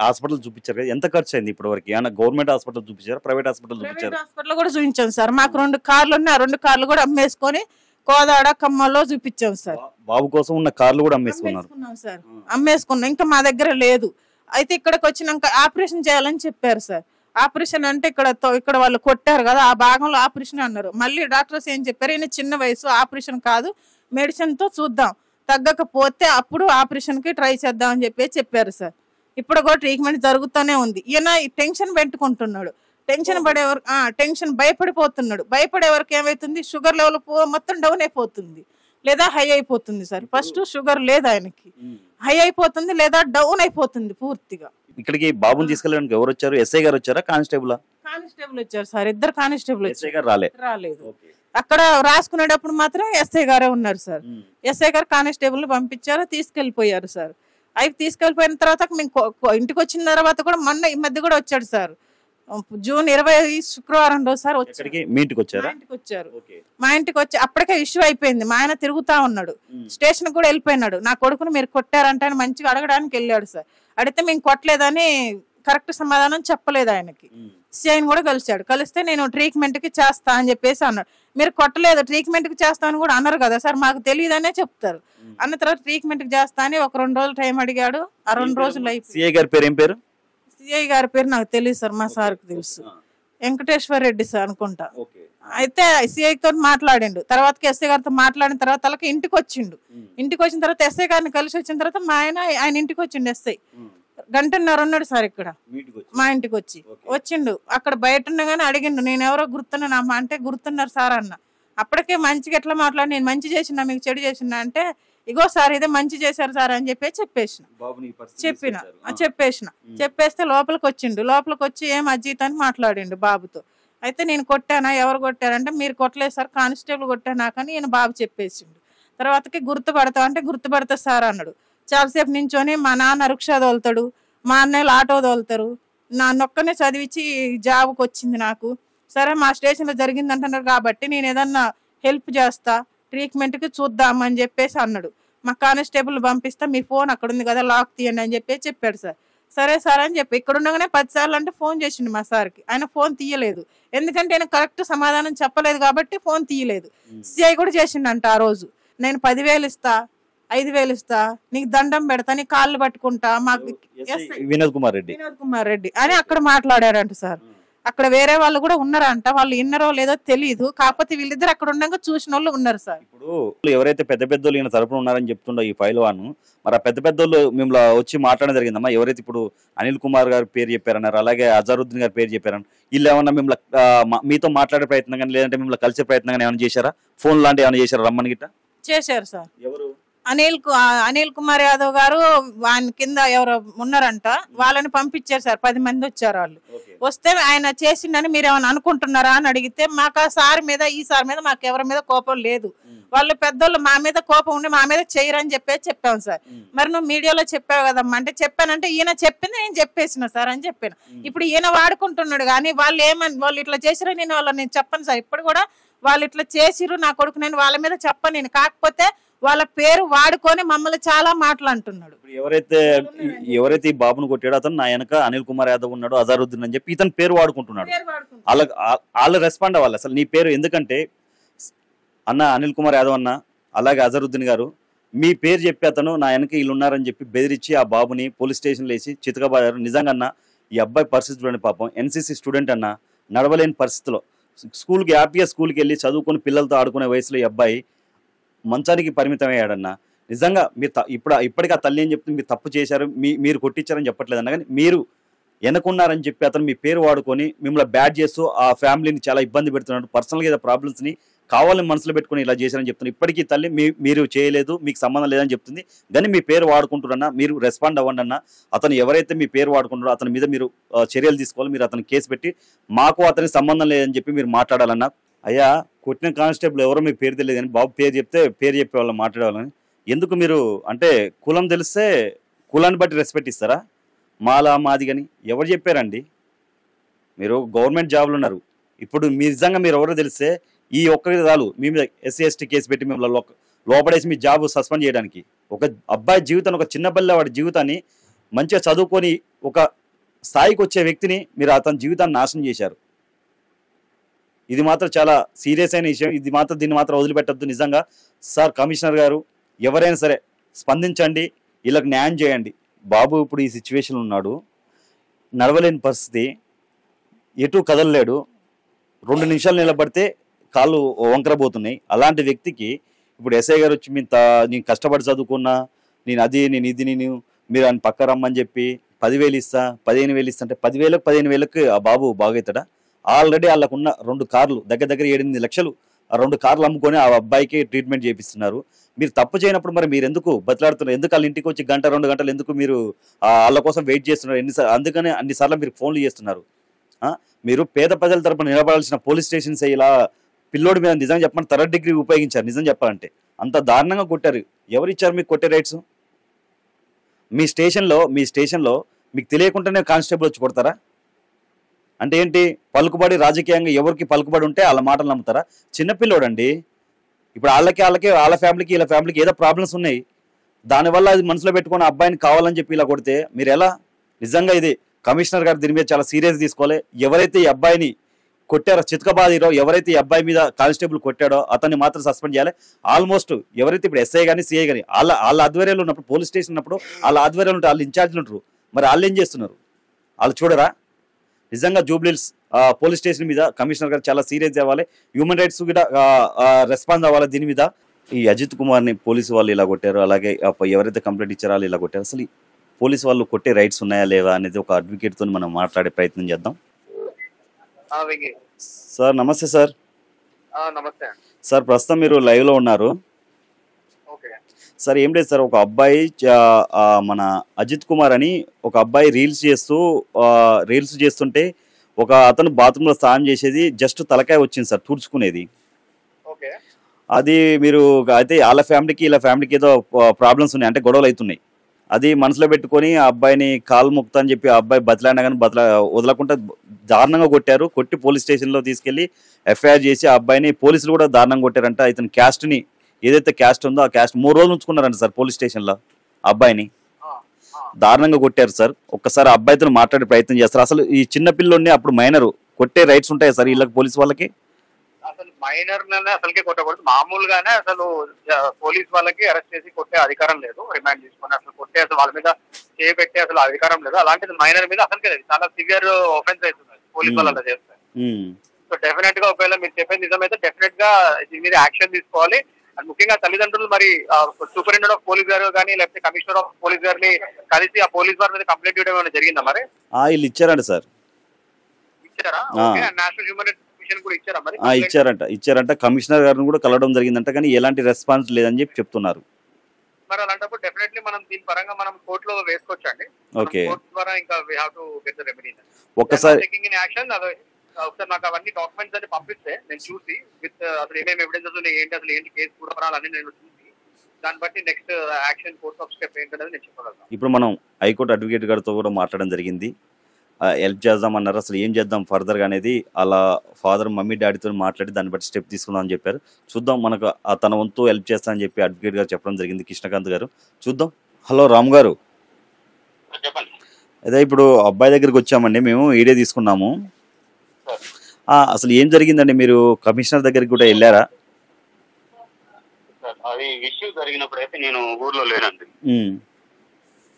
హాస్పిటల్ చూపించారు కదా, ఎంత ఖర్చు అయింది ఇప్పటి వరకు? ఏమన్నా గవర్నమెంట్ హాస్పిటల్ చూపించారా, ప్రైవేట్ హాస్పిటల్ చూపించారు? ప్రైవేట్ హాస్పిటల్ కూడా చూపించాం సార్. మాకు 2 కార్లు ఉన్నాయి, ఆ 2 కార్లు కూడా అమ్మేసుకొని కోదాడ కమ్మలో చూపించాం సార్. బాబు కోసం ఉన్న కార్లు కూడా అమ్మేసుకున్నారు సార్, అమ్మేసుకున్నాం. ఇంకా మా దగ్గర లేదు. అయితే ఇక్కడికి వచ్చినాక ఆపరేషన్ చేయాలని చెప్పారు సార్. ఆపరేషన్ అంటే ఇక్కడ వాళ్ళు కొట్టారు కదా, ఆ భాగంలో ఆపరేషన్ అన్నారు. మళ్ళీ డాక్టర్స్ ఏం చెప్పారు, ఈయన చిన్న వయసు, ఆపరేషన్ కాదు, మెడిసిన్ తో చూద్దాం, తగ్గకపోతే అప్పుడు ఆపరేషన్ కి ట్రై చేద్దాం అని చెప్పారు సార్. ఇప్పుడు కూడా ట్రీట్మెంట్ జరుగుతూనే ఉంది. ఈయన టెన్షన్ పెట్టుకుంటున్నాడు, టెన్షన్ భయపడిపోతున్నాడు. భయపడే వరకు ఏమైతుంది, షుగర్ లెవెల్ మొత్తం డౌన్ అయిపోతుంది లేదా హై అయిపోతుంది సార్. ఫస్ట్ షుగర్ లేదు ఆయనకి, హై అయిపోతుంది లేదా డౌన్ అయిపోతుంది పూర్తిగా. ఇక్కడికి బాబుని తీసుకెళ్ళడానికి ఎవరు వచ్చారు? ఎస్ఐ గారు వచ్చారా, కానిస్టేబుల్? కానిస్టేబుల్ వచ్చారు సార్, 2 కానిస్టేబుల్. ఎస్ఐ గారు రాలేదు. అక్కడ రాసుకునేటప్పుడు మాత్రం ఎస్ఐ గారే ఉన్నారు సార్. ఎస్ఐ గారు కానిస్టేబుల్ పంపించారు, తీసుకెళ్లిపోయారు సార్. అవి తీసుకెళ్లిపోయిన తర్వాత మేము ఇంటికి వచ్చిన తర్వాత కూడా మొన్న ఈ మధ్య కూడా వచ్చాడు సార్. జూన్ 20 శుక్రవారం రోజు సార్ వచ్చారు. మీ ఇంటికి వచ్చారు. మా ఇంటికి వచ్చి అప్పటికే ఇష్యూ అయిపోయింది. మా ఆయన తిరుగుతా ఉన్నాడు, స్టేషన్ కూడా వెళ్ళిపోయినాడు. నా కొడుకుని మీరు కొట్టారంటే అని మంచిగా అడగడానికి వెళ్ళాడు సార్. అడిగితే మేము కొట్టలేదని కరెక్ట్ సమాధానం చెప్పలేదు ఆయనకి. సిఐని కూడా కలిస్తే నేను ట్రీట్మెంట్ కి చేస్తా అని చెప్పేసి అన్నాడు. మీరు కొట్టలేదు, ట్రీట్మెంట్ కి చేస్తా అని కూడా అన్నారు కదా సార్, మాకు తెలియదనే చెప్తారు. అన్న తర్వాత ట్రీట్మెంట్ కి చేస్తా అని ఒక 2 రోజులు టైం అడిగాడు. ఆ 2 రోజులు అయిపోయి సిఐ గారి పేరు ఏం పేరు? సిఐ గారి పేరు నాకు తెలియదు సార్, మా సార్కి తెలుసు, వెంకటేశ్వర రెడ్డి సార్ అనుకుంటా. అయితే సిఐ తోటి మాట్లాడిండు. తర్వాత ఎస్ఐ గారితో మాట్లాడిన తర్వాత వాళ్ళకి ఇంటికి వచ్చిండు. ఇంటికి వచ్చిన తర్వాత ఎస్ఐ గారిని కలిసి వచ్చిన తర్వాత మా ఆయన ఇంటికి వచ్చిండు. ఎస్ఐ 1.5 గంట ఉన్నాడు సార్ ఇక్కడ మా ఇంటికి వచ్చిండు. అక్కడ బయట ఉండగానే అడిగిండు, నేను ఎవరో గుర్తున్నానమ్మా అంటే గుర్తున్నారు సార్ అన్న. అప్పటికే మంచిగా ఎట్లా మాట్లాడి, నేను మంచి చేసినా మీకు చెడు చేసినా అంటే, ఇగో సార్ ఇదే మంచి చేశారు సార్ అని చెప్పేసిన. చెప్పేస్తే లోపలికి వచ్చిండు. లోపలికి వచ్చి ఏం అజ్జిత్ అని మాట్లాడిండు బాబుతో. అయితే నేను కొట్టానా, ఎవరు కొట్టారంటే మీరు కొట్టలేదు సార్, కానిస్టేబుల్ కొట్టానా కానీ ఈయన బాబు చెప్పేసిండు. తర్వాతకి గుర్తుపడతావు అంటే గుర్తుపడతా సార్ అన్నాడు. చాలాసేపు నించొని మా నాన్న రిక్షా తోలుతాడు, మా అన్నయ్యలు ఆటో తోలుతారు, నన్నొక్కనే చదివించి జాబ్కి వచ్చింది నాకు. సరే మా స్టేషన్లో జరిగింది అంటున్నారు కాబట్టి నేను ఏదన్నా హెల్ప్ చేస్తా, ట్రీట్మెంట్కి చూద్దామని చెప్పేసి అన్నాడు. మా కానిస్టేబుల్ పంపిస్తా, మీ ఫోన్ అక్కడ ఉంది కదా లాక్ తీయండి అని చెప్పాడు సార్. సరే సార్ అని చెప్పి ఇక్కడ ఉండగానే 10 సార్లు అంటే ఫోన్ చేసిండు మా సార్కి. ఆయన ఫోన్ తీయలేదు, ఎందుకంటే ఆయన కరెక్ట్ సమాధానం చెప్పలేదు కాబట్టి ఫోన్ తీయలేదు. సిఐ కూడా చేసిండంట ఆ రోజు, నేను 10,000 ఇస్తా, 5,000 ఇస్తా, నీకు దండం పెడతా, నీ కాళ్ళు పట్టుకుంటా, మాకు వినోద్ కుమార్ రెడ్డి అని అక్కడ మాట్లాడారంట సార్. అక్కడ వేరే వాళ్ళు కూడా ఉన్నారంట, వాళ్ళు విన్నారో లేదో తెలియదు, కాకపోతే వీళ్ళిద్దరు అక్కడ ఉండగా చూసిన వాళ్ళు ఉన్నారు సార్. ఇప్పుడు ఎవరైతే పెద్ద పెద్దోళ్ళు ఈయన తరపున ఉన్నారని చెప్తుండో ఈ ఫైల్ వాను, మరి ఆ పెద్ద పెద్దోళ్ళు మిమ్మల్ని వచ్చి మాట్లాడడం జరిగిందమ్మా? ఎవరైతే ఇప్పుడు అనిల్ కుమార్ గారి పేరు చెప్పారన్నారు, అలాగే అజరుద్దీన్ గారి పేరు చెప్పారని, వీళ్ళు ఏమన్నా మిమ్మల్ని మీతో మాట్లాడే ప్రయత్నం కానీ లేదంటే మిమ్మల్ని కలిసే ప్రయత్నం కానీ ఏమైనా చేశారా? ఫోన్ లాంటి ఏమైనా చేశారా రమ్మని గిట్ట? చేశారు సార్. ఎవరు? అనిల్ కుమార్ యాదవ్ గారు ఆయన కింద ఎవరో ఉన్నారంట, వాళ్ళని పంపించారు సార్. 10 మంది వచ్చారు. వాళ్ళు వస్తే ఆయన చేసిండని మీరు ఏమైనా అనుకుంటున్నారా అని అడిగితే, మాకు ఆ సార్ మీద ఈ సార్ మీద మాకు ఎవరి మీద కోపం లేదు, వాళ్ళు పెద్దోళ్ళు మా మీద కోపం ఉండి మా మీద చేయరని చెప్పాము సార్. మరి నువ్వు మీడియాలో చెప్పావు కదమ్మా అంటే, చెప్పానంటే ఈయన చెప్పింది నేను చెప్పేసిన సార్ అని చెప్పాను. ఇప్పుడు ఈయన వాడుకుంటున్నాడు కానీ వాళ్ళు ఇట్లా చేసిరని నేను చెప్పను సార్. ఇప్పుడు కూడా వాళ్ళు ఇట్లా చేసిరు నా కొడుకు, నేను వాళ్ళ మీద చెప్పను నేను. కాకపోతే వాళ్ళ పేరు వాడుకొని మమ్మల్ని చాలా మాట్లాడుతున్నాడు. ఎవరైతే ఈ బాబును కొట్టాడో అతను నా వెనక అనిల్ కుమార్ యాదవ్ ఉన్నాడు, అజరుద్దీన్ అని చెప్పి ఇతను పేరు వాడుకుంటున్నాడు. వాళ్ళు రెస్పాండ్ అవ్వాలి అసలు నీ పేరు, ఎందుకంటే అన్న అనిల్ కుమార్ యాదవ్ అన్న అలాగే అజరుద్దీన్ గారు మీ పేరు చెప్పి అతను నా వెనక వీళ్ళు ఉన్నారని చెప్పి బెదిరించి ఆ బాబుని పోలీస్ స్టేషన్లో వేసి చితకబాదారు. నిజంగా అన్న ఈ అబ్బాయి పరిస్థితుల్లోని పాపం ఎన్సీసీ స్టూడెంట్ అన్న, నడవలేని పరిస్థితిలో స్కూల్కి హ్యాపీగా స్కూల్కి వెళ్ళి చదువుకొని పిల్లలతో ఆడుకునే వయసులో ఈ అబ్బాయి మంచానికి పరిమితం అయ్యాడన్న. నిజంగా మీరు ఇప్పటికీ ఆ తల్లి అని చెప్తే మీరు తప్పు చేశారు, మీరు కొట్టించారని చెప్పట్లేదన్న, కానీ మీరు వెనకున్నారని చెప్పి అతను మీ పేరు వాడుకొని మిమ్మల్ని బ్యాడ్ చేస్తూ ఆ ఫ్యామిలీని చాలా ఇబ్బంది పెడుతున్నాడు. పర్సనల్గా ఏదో ప్రాబ్లమ్స్ని కావాలని మనసులో పెట్టుకుని ఇలా చేశారని చెప్తున్నారు. ఇప్పటికీ తల్లి మీరు చేయలేదు, మీకు సంబంధం లేదని చెప్తుంది, కానీ మీ పేరు వాడుకుంటున్నా మీరు రెస్పాండ్ అవ్వండి అన్న. అతను ఎవరైతే మీ పేరు వాడుకుంటారో అతని మీద మీరు చర్యలు తీసుకోవాలి, మీరు అతను కేసు పెట్టి మాకు అతనికి సంబంధం లేదని చెప్పి మీరు మాట్లాడాలన్నా. అయ్యా కొట్టిన కానిస్టేబుల్ ఎవరో మీకు పేరు తెలియదు కానీ బాబు పేరు చెప్తే పేరు చెప్పే వాళ్ళు మాట్లాడేవాళ్ళని ఎందుకు? మీరు అంటే కులం తెలిస్తే కులాన్ని బట్టి రెస్పెక్ట్ ఇస్తారా? మాలా మాది కానీ ఎవరు చెప్పారండి? మీరు గవర్నమెంట్ జాబ్లు ఉన్నారు. ఇప్పుడు నిజంగా మీరు ఎవరో తెలిస్తే ఈ ఒక్కరికి చాలు మీ మీద ఎస్సీ ఎస్టీ కేసు పెట్టి మిమ్మల్ని లోపడేసి మీ జాబ్ సస్పెండ్ చేయడానికి. ఒక అబ్బాయి జీవితాన్ని, ఒక చిన్న పిల్ల వాడి జీవితాన్ని మంచిగా చదువుకొని ఒక స్థాయికి వచ్చే వ్యక్తిని మీరు అతని జీవితాన్ని నాశనం చేశారు. ఇది మాత్రం చాలా సీరియస్ అయిన విషయం. దీన్ని మాత్రం వదిలిపెట్టద్దు. నిజంగా సార్ కమిషనర్ గారు ఎవరైనా సరే స్పందించండి, వీళ్ళకి న్యాయం చేయండి. బాబు ఇప్పుడు ఈ సిచ్యువేషన్ ఉన్నాడు, నడవలేని పరిస్థితి, ఎటు కదలలేడు, 2 నిమిషాలు నిలబడితే కాళ్ళు వంకరబోతున్నాయి. అలాంటి వ్యక్తికి ఇప్పుడు ఎస్ఐ గారు వచ్చి నేను కష్టపడి చదువుకున్నా, నేను ఇది మీరు ఆయన పక్క రమ్మని చెప్పి 10,000 ఇస్తా, 15,000 ఇస్తా అంటే 10,000కు 15,000కి ఆ బాబు బాగవుతాడా? ఆల్రెడీ వాళ్ళకున్న 2 కార్లు దగ్గర 7-8 లక్షలు ఆ 2 కార్లు అమ్ముకొని ఆ అబ్బాయికి ట్రీట్మెంట్ చేపిస్తున్నారు. మీరు తప్పు చేయనప్పుడు మరి మీరు ఎందుకు బతిలాడుతున్నారు? ఎందుకు వాళ్ళ ఇంటికి వచ్చి 1-2 గంటలు ఎందుకు మీరు వాళ్ళ కోసం వెయిట్ చేస్తున్నారు? అందుకనే అన్నిసార్లు మీరు ఫోన్లు చేస్తున్నారు. మీరు పేద ప్రజల తరపున నిలబడాల్సిన పోలీస్ స్టేషన్స్ ఇలా పిల్లోడి మీద నిజంగా చెప్పండి 3rd డిగ్రీ ఉపయోగించారు. నిజం చెప్పాలంటే అంత దారుణంగా కొట్టారు. ఎవరిచ్చారు మీకు కొట్టే రైట్స్? మీ స్టేషన్లో మీకు తెలియకుండానే కానిస్టేబుల్ వచ్చి కొడతారా? అంటే ఏంటి, పలుకుబడి రాజకీయంగా ఎవరికి పలుకుబడి ఉంటే వాళ్ళ మాటలు నమ్ముతారా? చిన్నపిల్లోడండి. ఇప్పుడు వాళ్ళకి వాళ్ళ ఫ్యామిలీకి వీళ్ళ ఫ్యామిలీకి ఏదో ప్రాబ్లమ్స్ ఉన్నాయి. దానివల్ల అది మనసులో పెట్టుకుని అబ్బాయిని కావాలని చెప్పి ఇలా కొడితే మీరు ఎలా? నిజంగా ఇది కమిషనర్ గారు దీని మీద చాలా సీరియస్ తీసుకోవాలి. ఎవరైతే ఈ అబ్బాయిని కొట్టారో, చితకబాదిరో, ఎవరైతే ఈ అబ్బాయి మీద కానిస్టేబుల్ కొట్టాడో అతన్ని మాత్రం సస్పెండ్ చేయాలి. ఆల్మోస్ట్ ఎవరైతే ఇప్పుడు ఎస్ఐ కానీ సిఐ కానీ వాళ్ళ ఆధ్వర్యంలో ఉన్నప్పుడు, పోలీస్ స్టేషన్ ఉన్నప్పుడు వాళ్ళ ఆధ్వర్యంలో ఉంటారు, వాళ్ళు ఇన్ఛార్జ్లు ఉంటారు. మరి వాళ్ళు ఏం చేస్తున్నారు? వాళ్ళు చూడరా? నిజంగా జూబ్లీహిల్స్ పోలీస్ స్టేషన్ మీద కమిషనర్ గారు చాలా సీరియస్ అవ్వాలి. హ్యూమన్ రైట్స్ కూడా రెస్పాన్స్ అవ్వాలి దీని మీద. ఈ అజిత్ కుమార్ని పోలీసు వాళ్ళు ఇలా కొట్టారు, అలాగే ఎవరైతే కంప్లైంట్ ఇచ్చారో వాళ్ళు ఇలా కొట్టారు. అసలు పోలీసు వాళ్ళు కొట్టే రైట్స్ ఉన్నాయా లేవా అనేది ఒక అడ్వకేట్తో మనం మాట్లాడే ప్రయత్నం చేద్దాం. సార్ నమస్తే సార్. నమస్తే సార్, ప్రస్తుతం మీరు లైవ్లో ఉన్నారు. సార్ ఏం లేదు సార్, ఒక అబ్బాయి మన అజిత్ కుమార్ అని ఒక అబ్బాయి రీల్స్ చేస్తుంటే ఒక అతను బాత్రూంలో స్నానం చేసేది జస్ట్ తలకాయ వచ్చింది సార్, తుడుచుకునేది. అది మీరు అయితే వాళ్ళ ఫ్యామిలీకి వీళ్ళ ఫ్యామిలీకి ఏదో ప్రాబ్లమ్స్ ఉన్నాయి, అంటే గొడవలు అవుతున్నాయి. అది మనసులో పెట్టుకొని ఆ అబ్బాయిని కాలు ముక్తా అని చెప్పి ఆ అబ్బాయి బతిలాడినా కానీ వదలకుండా దారుణంగా కొట్టారు. కొట్టి పోలీస్ స్టేషన్లో తీసుకెళ్లి ఎఫ్ఐఆర్ చేసి ఆ అబ్బాయిని పోలీసులు కూడా దారుణంగా కొట్టారంట. ఇతని క్యాస్ట్ని ఏదైతే క్యాస్ట్ ఉందో ఆ క్యాస్ట్ 3 రోజులు ఉంచుకున్నారంట సార్ పోలీస్ స్టేషన్లో. అబ్బాయిని దారుణంగా కొట్టారు సార్. ఒక్కసారి అబ్బాయితో మాట్లాడే ప్రయత్నం చేస్తారు. అసలు ఈ చిన్న పిల్లోని అప్పుడు మైనర్ కొట్టే రైట్స్ ఉంటాయి సార్ వీళ్ళకి, పోలీస్ వాళ్ళకి? అసలు మైనర్ అసలుకే కొట్టకూడదు. మామూలుగానే అసలు పోలీస్ వాళ్ళకి అరెస్ట్ చేసి కొట్టే అధికారం లేదు. రిమాండ్ తీసుకొని అసలు కొట్టే అసలు వాళ్ళ మీద చేపెట్టే అసలు అధికారం లేదు. అలాంటిది మైనర్ మీద అసలుకే లేదు. చాలా సివియర్ ఆఫెన్స్ అవుతుంది పోలీస్ వాళ్ళు అలా చేస్తే. సో డెఫినెట్ గా ఒకవేళ మీరు చెప్పేది నిజమైతే డెఫినెట్ గా దీని మీద యాక్షన్ తీసుకోవాలి. అండ్ ముఖ్యంగా తల్లిదండ్రులు మరి సూపరింటెండెంట్ ఆఫ్ పోలీస్ గారు కానీ లేకపోతే కమిషనర్ ఆఫ్ పోలీస్ గారిని కలిసి ఆ పోలీస్ వారి మీద కంప్లైంట్ ఇవ్వడం ఏమైనా జరిగిందా? మరి వీళ్ళు ఇచ్చారంట సార్. ఇచ్చారా? నేషనల్ హ్యూమన్ రైట్స్ కమిషన్ కూడా ఇచ్చారా? మరి ఇచ్చారంట. కమిషనర్ గారిని కూడా కలవడం జరిగిందంట, కానీ ఎలాంటి రెస్పాన్స్ లేదని చెప్పి చెప్తున్నారు. మరి అలాంటప్పుడు డెఫినెట్లీ మనం దీని పరంగా మనం కోర్టులో వేసుకోవచ్చండి. కోర్టు ద్వారా ఇంకా we have to get the remedy. ఒక్కసారి టేకింగ్ ఇన్ యాక్షన్. ఒకసారి నాకు అవన్నీ డాక్యుమెంట్స్ అన్ని పంపిస్తే నేను చూసి విత్ అసలు ఏమేమి ఎవిడెన్సెస్ ఉన్నాయి, ఏంటి కేసు కూడా అన్ని నేను చూసి దాన్ని బట్టి next action course of step ఏంటనేది నేను చెప్పగలను. ఇప్పుడు మనం హైకోర్టు అడ్వకేట్ గారితో కూడా మాట్లాడడం జరిగింది. హెల్ప్ చేద్దామన్నారు. అసలు ఏం చేద్దాం ఫర్దర్గా అనేది అలా ఫాదర్ మమ్మీ డాడీతో మాట్లాడి దాన్ని బట్టి స్టెప్ తీసుకుందాం అని చెప్పారు. చూద్దాం, మనకు తన వంతు హెల్ప్ చేస్తా అని చెప్పి అడ్వకేట్ గారు చెప్పడం జరిగింది, కృష్ణకాంత్ గారు. చూద్దాం. హలో రామ్ గారు. అదే ఇప్పుడు అబ్బాయి దగ్గరికి వచ్చామండి, మేము ఈడే తీసుకున్నాము. అసలు ఏం జరిగిందండి? మీరు కమిషనర్ దగ్గరికి కూడా వెళ్ళారా? అది ఇష్యూ జరిగినప్పుడు అయితే నేను ఊర్లో లేనండి.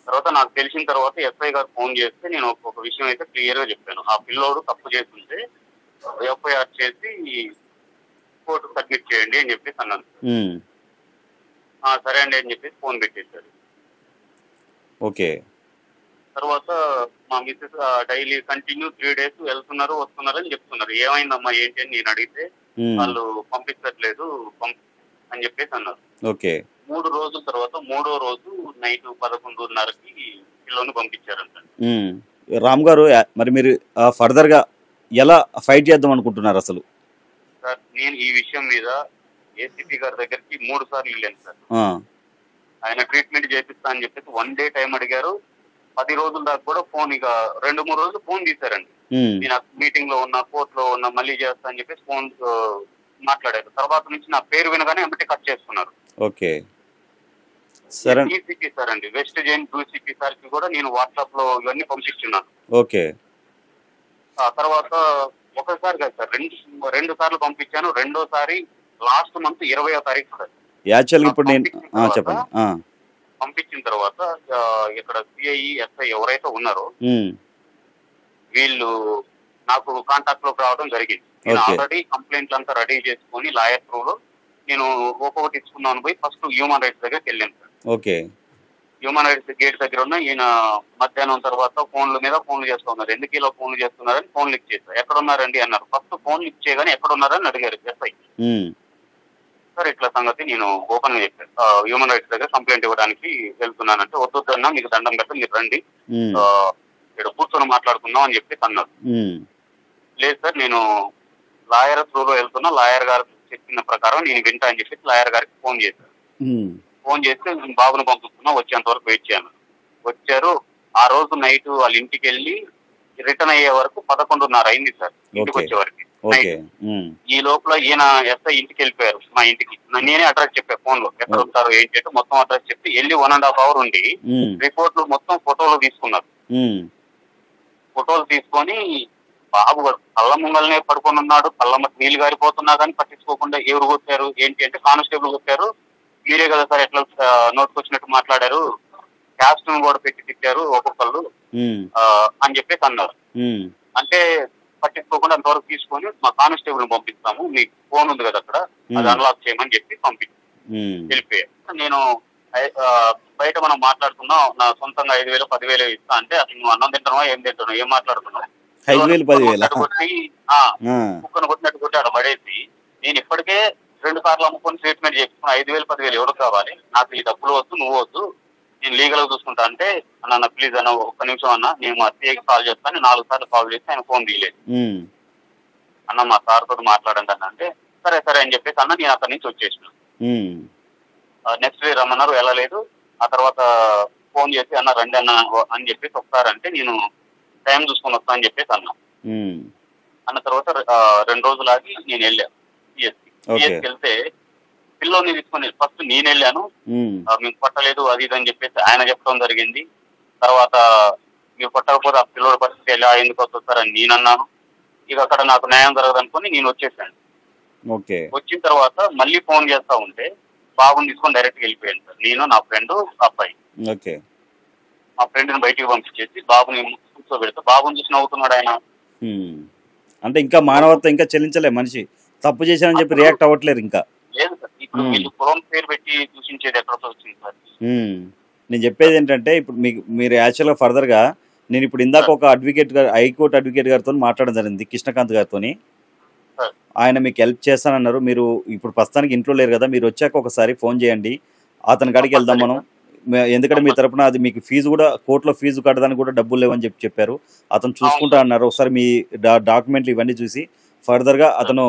తర్వాత నాకు తెలిసిన తర్వాత ఎస్ఐ గారు ఫోన్ చేస్తే నేను ఒక విషయం అయితే క్లియర్ గా చెప్పాను. ఆ పిల్లోడు తప్పు చేస్తుంటే ఎఫ్ఐఆర్ చేసి కోర్టు సబ్మిట్ చేయండి అని చెప్పేసి అన్నాను. సరే అండి అని చెప్పేసి ఫోన్ పెట్టేశారు. ఓకే. తర్వాత మా మిస్సెస్ డైలీ కంటిన్యూ 3 days వెళ్తున్నారు వస్తున్నారు అని చెప్తున్నారు. ఏమైందమ్మా ఏంటి అని నేను అడిగితే వాళ్ళు పంపించట్లేదు అని చెప్పేసి అన్నారు. ఓకే. 3 రోజుల తర్వాత 3వ రోజు నైట్ 11:30కి పిల్లోని పంపించారంట. రామ్ గారు, మరి మీరు ఫర్దర్ గా ఎలా ఫైట్ చేద్దాం అనుకుంటున్నారు అసలు? సార్ నేను ఈ విషయం మీద ఏసీపీ గారి దగ్గరికి 3 సార్లు వెళ్ళాను సార్. ఆయన ట్రీట్మెంట్ చేపిస్తా అని చెప్పేసి 1 day టైం అడిగారు. 10 రోజుల దాకా కూడా ఫోన్ ఇక 2-3 రోజులు ఫోన్ తీశారండి. నేను మీటింగ్ లో ఉన్నా, కోర్టులో ఉన్నా, మళ్ళీ చేస్తా అని చెప్పేసి ఫోన్ మాట్లాడారు. తర్వాత నుంచి నా పేరు వినగానే ఎంబటి కట్ చేసుకున్నారు. ఓకే. సరే. డీసీపీ సార్ అండి, వెస్ట్ జైన్ డీసీపీ సార్ కి కూడా నేను వాట్సాప్ లో ఇవన్నీ పంపిస్తున్నాను. ఓకే. ఆ తర్వాత ఒకసారి కాదు సార్, 2 సార్లు పంపించాను. రెండోసారి లాస్ట్ మంత్ 20వ తారీఖు సార్. యాక్చువల్గా ఇప్పుడు నేను చెప్పండి. పంపించిన తర్వాత ఇక్కడ సిఐ ఎస్ఐ ఎవరైతే ఉన్నారో వీళ్ళు నాకు కాంటాక్ట్ లోకి రావడం జరిగింది. నేను ఆల్రెడీ కంప్లైంట్లు అంతా రెడీ చేసుకుని లాయర్ త్రూ లో నేను ఒక్కొక్కటి ఇచ్చుకున్నాను. పోయి ఫస్ట్ హ్యూమన్ రైట్స్ దగ్గరికి వెళ్ళాను sir. Okay. Human rights gate దగ్గర ఉన్న ఈయన మధ్యాహ్నం తర్వాత ఫోన్లు మీద ఫోన్లు చేస్తున్నారు. ఎందుకు ఇలా ఫోన్లు చేస్తున్నారని ఫోన్ లిఫ్ట్ చేశారు. ఎక్కడ ఉన్నారండి అన్నారు. ఫస్ట్ ఫోన్ లిఫ్ట్ చేయగానే ఎక్కడ ఉన్నారని అడిగారు ఎస్ఐ. సార్ ఇట్లా సంగతి నేను ఓపెన్ గా చెప్పాను, హ్యూమన్ రైట్స్ దగ్గర కంప్లైంట్ ఇవ్వడానికి వెళ్తున్నానంటే వద్దొద్దన్నా మీకు దండం పెట్ట మీరు రండి ఇక్కడ కూర్చొని మాట్లాడుకుందాం అని చెప్పి అన్నారు. లేదు సార్ నేను లాయర్ త్రూలో వెళ్తున్నా, లాయర్ గారు చెప్పిన ప్రకారం నేను వింటా అని చెప్పి లాయర్ గారికి ఫోన్ చేశాను. ఫోన్ చేస్తే బాబును పంపిస్తున్నా, వచ్చేంత వరకు వెయిట్ చేయను. వచ్చారు. ఆ రోజు నైట్ వాళ్ళ ఇంటికి వెళ్ళి రిటర్న్ అయ్యే వరకు 11:30 అయింది సార్ ఇంటికి ఓకే వచ్చే వరకు. ఓకే ఈ లోపల ఈయన ఎస్ఐ ఇంటికి వెళ్ళిపోయారు, మా ఇంటికి. నేనే అడ్రస్ చెప్పా ఫోన్ లో, ఎక్కడ ఉంటారు ఏంటి అంటే మొత్తం అడ్రస్ చెప్పి వెళ్ళి 1.5 hour ఉండి రిపోర్ట్లు మొత్తం ఫోటోలు తీసుకున్నారు. ఫోటోలు తీసుకొని బాబు కళ్ళ ముంగల్నే పడుకొని ఉన్నాడు, కళ్ళమ్మకి నీళ్లు గారిపోతున్నా కానీ పట్టించుకోకుండా ఎవరు కొట్టారు ఏంటి అంటే కానిస్టేబుల్ కొట్టారు, మీరే కదా సార్ ఎట్లా నోటుకొచ్చినట్టు మాట్లాడారు, క్యాస్ట్ కూడా పెట్టి తిట్టారు ఒక్కొక్కళ్ళు అని చెప్పేసి అన్నారు. అంటే పట్టించుకోకుండా అంతవరకు తీసుకొని మా కానిస్టేబుల్ పంపిస్తాము, మీకు ఫోన్ ఉంది కదా అక్కడ అది అన్లాక్ చేయమని చెప్పి వెళ్ళిపోయారు. నేను బయట మనం మాట్లాడుతున్నాం, నా సొంతంగా 5,000 10,000 ఇస్తా అంటే అసలు నువ్వు అన్నం తింటున్నావా ఏం తింటున్నావు ఏం మాట్లాడుతున్నావు, 5,000 10,000 కొట్టి కుక్కను కొట్టినట్టు కొట్టి అక్కడ పడేసి నేను ఇప్పటికే 2 సార్లు అమ్ముకొని ట్రీట్మెంట్ చేసుకున్నా, 5,000 10,000 ఎవరు కావాలి, నాకు ఈ డబ్బులు వద్దు నువ్వు వద్దు నేను లీగల్ గా చూసుకుంటా అంటే అన్న ప్లీజ్ అన్న ఒక్క నిమిషం అన్న నేను మా సీఐకి కాల్ చేస్తాను, 4 సార్లు కాల్ చేస్తే ఆయన ఫోన్ తీయలేదు. అన్న మా సార్ తోటి మాట్లాడండి అన్న అంటే సరే సరే అని చెప్పేసి అన్న నేను అక్కడి నుంచి వచ్చేసిన. నెక్స్ట్ డే రమ్మన్నారు, వెళ్ళలేదు. ఆ తర్వాత ఫోన్ చేసి అన్న రండి అన్న అని చెప్పేసి ఒకసారి అంటే నేను టైం చూసుకొని వస్తా అని చెప్పేసి అన్న తర్వాత 2 రోజులు ఆగి నేను వెళ్ళాను సిఎస్కి వెళ్తే పిల్లోని తీసుకొని ఫస్ట్ నేను వెళ్ళాను, మీకు పట్టలేదు అది ఇది అని చెప్పేసి ఆయన చెప్పడం జరిగింది. తర్వాత మీరు పట్టకపోతే ఆ పిల్లోడి పరిస్థితి ఎలా ఎందుకు వస్తారని నేను అన్నాను. ఇక అక్కడ నాకు న్యాయం జరగదనుకుని నేను వచ్చేసాను. వచ్చిన తర్వాత మళ్ళీ ఫోన్ చేస్తా ఉంటే బాబుని తీసుకొని డైరెక్ట్ గా వెళ్ళిపోయాను సార్, నేను నా ఫ్రెండ్ అబ్బాయి. మా ఫ్రెండ్ ని బయటికి పంపించేసి బాబుని కూర్చోబెడతా, బాబుని చూసి నవ్వుతున్నాడు ఆయన. అంటే ఇంకా మానవత్వం ఇంకా చెల్లించలే, మనిషి తప్పు చేశానని చెప్పి రియాక్ట్ అవ్వట్లేదు ఇంకా. లేదు సార్, ఇప్పుడు వీళ్ళు కులం పేరు పెట్టి సూచించేది ఎక్కడ వచ్చింది సార్. నేను చెప్పేది ఏంటంటే ఇప్పుడు మీరు యాక్చువల్గా ఫర్దర్ గా నేను ఇప్పుడు ఇందాక ఒక అడ్వకేట్ గారు హైకోర్టు అడ్వకేట్ గారితో మాట్లాడడం జరిగింది, కృష్ణకాంత్ గారితో. ఆయన మీకు హెల్ప్ చేస్తానన్నారు. మీరు ఇప్పుడు ప్రస్తుతానికి ఇంట్లో లేరు కదా, మీరు వచ్చాక ఒకసారి ఫోన్ చేయండి, అతని కాడికి వెళ్దాం మనం. ఎందుకంటే మీ తరపున అది మీకు ఫీజు కూడా కోర్టులో ఫీజు కట్టడానికి కూడా డబ్బులు లేవని చెప్పారు. అతను చూసుకుంటా అన్నారు. ఒకసారి మీ డాక్యుమెంట్లు ఇవన్నీ చూసి ఫర్దర్ గా అతను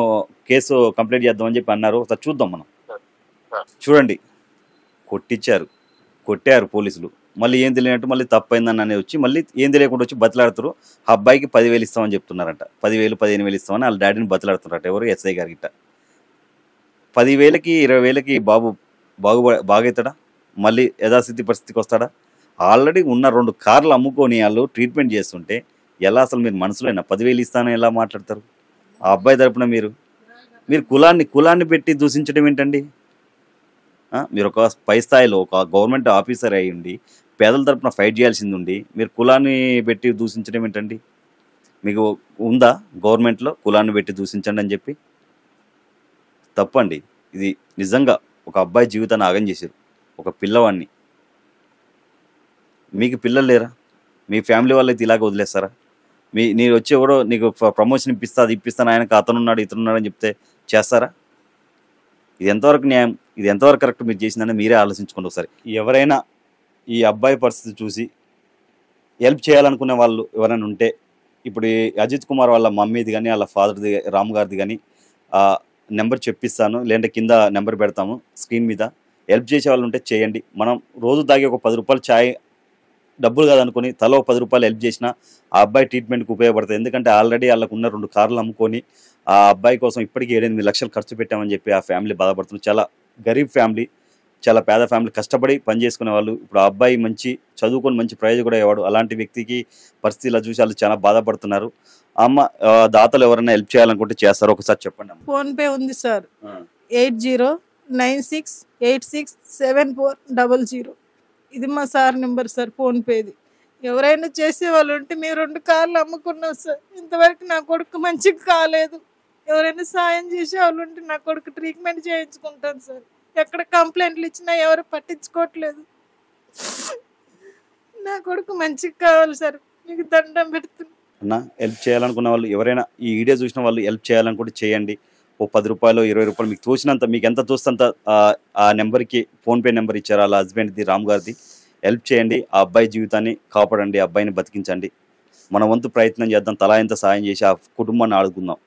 కేసు కంప్లీట్ చేద్దామని చెప్పి అన్నారు. ఒకసారి చూద్దాం మనం. చూడండి, కొట్టారు పోలీసులు, మళ్ళీ ఏం తెలియనట్టు మళ్ళీ తప్పైందని అనేది వచ్చి మళ్ళీ ఏం తెలియకుండా వచ్చి బతిలాడుతారు. ఆ అబ్బాయికి 10,000 ఇస్తామని చెప్తున్నారంట, 10,000 15,000 ఇస్తామని వాళ్ళ డాడీని బతిలాడుతున్నారట. ఎవరు? ఎస్ఐ గారి గిట్ట 10,000కి 20,000కి బాబు బాగవుతాడా? మళ్ళీ యథాస్థితి పరిస్థితికి వస్తాడా? ఆల్రెడీ ఉన్న 2 కార్లు అమ్ముకొని వాళ్ళు ట్రీట్మెంట్ చేస్తుంటే ఎలా అసలు మీరు మనసులోనా 10,000 ఇస్తానని ఎలా మాట్లాడతారు? ఆ అబ్బాయి తరపున మీరు కులాన్ని పెట్టి దూషించడం ఏంటండి? మీరు ఒక పై స్థాయిలో ఒక గవర్నమెంట్ ఆఫీసర్ అయ్యి ఉండి పేదల తరపున ఫైట్ చేయాల్సింది ఉండి మీరు కులాన్ని పెట్టి దూషించడం ఏంటండి? మీకు ఉందా గవర్నమెంట్లో కులాన్ని పెట్టి దూషించండి అని చెప్పి? తప్పండి ఇది. నిజంగా ఒక అబ్బాయి జీవితాన్ని ఆగం చేశారు, ఒక పిల్లవాడిని. మీకు పిల్లలు లేరా? మీ ఫ్యామిలీ వాళ్ళైతే ఇలాగ వదిలేస్తారా? నేను వచ్చి ఎవడో నీకు ప్రమోషన్ అది ఇప్పిస్తాను, ఆయనకు అతనున్నాడు ఇతనున్నాడు అని చెప్తే చేస్తారా? ఇది ఎంతవరకు న్యాయం, ఇది ఎంతవరకు కరెక్ట్ మీరు చేసిందని మీరే ఆలోచించుకోండి ఒకసారి. ఎవరైనా ఈ అబ్బాయి పరిస్థితి చూసి హెల్ప్ చేయాలనుకునే వాళ్ళు ఎవరైనా ఉంటే ఇప్పుడు అజిత్ కుమార్ వాళ్ళ మమ్మీది కానీ వాళ్ళ ఫాదర్ది రామ్ గారిది కానీ నెంబర్ చెప్పిస్తాను, లేదంటే కింద నెంబర్ పెడతాము స్క్రీన్ మీద. హెల్ప్ చేసే వాళ్ళు ఉంటే చేయండి. మనం రోజు తాగే ఒక 10 రూపాయలు ఛాయ్ డబ్బులు కాదనుకొని తలో 10 రూపాయలు హెల్ప్ చేసినా ఆ అబ్బాయి ట్రీట్మెంట్కి ఉపయోగపడుతుంది. ఎందుకంటే ఆల్రెడీ వాళ్ళకు ఉన్న 2 కార్లు అమ్ముకొని ఆ అబ్బాయి కోసం ఇప్పటికీ 7-8 లక్షలు ఖర్చు పెట్టామని చెప్పి ఆ ఫ్యామిలీ బాధపడుతుంది. చాలా గరీబ్ ఫ్యామిలీ, చాలా పేద ఫ్యామిలీ, కష్టపడి పని చేసుకునే వాళ్ళు. ఇప్పుడు ఆ అబ్బాయి మంచి చదువుకొని మంచి ప్రయోజకుడు అయ్యేవాడు. అలాంటి వ్యక్తికి పరిస్థితి ఇలా చూసి వాళ్ళు చాలా బాధపడుతున్నారు. అమ్మ దాతలు ఎవరైనా హెల్ప్ చేయాలనుకుంటే చేస్తారు, ఒకసారి చెప్పండి. ఫోన్ పే ఉంది సార్, 8096867400. ఇది మా సార్ నెంబర్ సార్, ఫోన్ పేది. ఎవరైనా చేసే వాళ్ళు ఉంటే మేము 2 కార్లు అమ్ముకున్నాం సార్, ఇంతవరకు నా కొడుకు మంచిగా కాలేదు. ఎవరైనా సాయం చేసే వాళ్ళు ఉంటే నా కొడుకు ట్రీట్మెంట్ చేయించుకుంటాను సార్. ఎక్కడ కంప్లైంట్లు ఇచ్చినా ఎవరు పట్టించుకోవట్లేదు. నా కొడుకు మంచిగా కావాలి సార్, మీకు దండం పెడుతున్నా. హెల్ప్ చేయాలనుకున్న వాళ్ళు ఎవరైనా ఈ వీడియో చూసిన వాళ్ళు హెల్ప్ చేయాలనుకుంటే చేయండి. ఓ 10 రూపాయలు 20 రూపాయలు మీకు తోచినంత, మీకు ఎంత తోస్తంత ఆ నెంబర్కి ఫోన్పే నెంబర్ ఇచ్చారు వాళ్ళ హస్బెండ్ది రామ్ గారిది. హెల్ప్ చేయండి, ఆ అబ్బాయి జీవితాన్ని కాపాడండి, ఆ అబ్బాయిని బతికించండి. మన వంతు ప్రయత్నం చేద్దాం, తలా ఎంత సాయం చేసి ఆ కుటుంబాన్ని ఆడుకుందాం.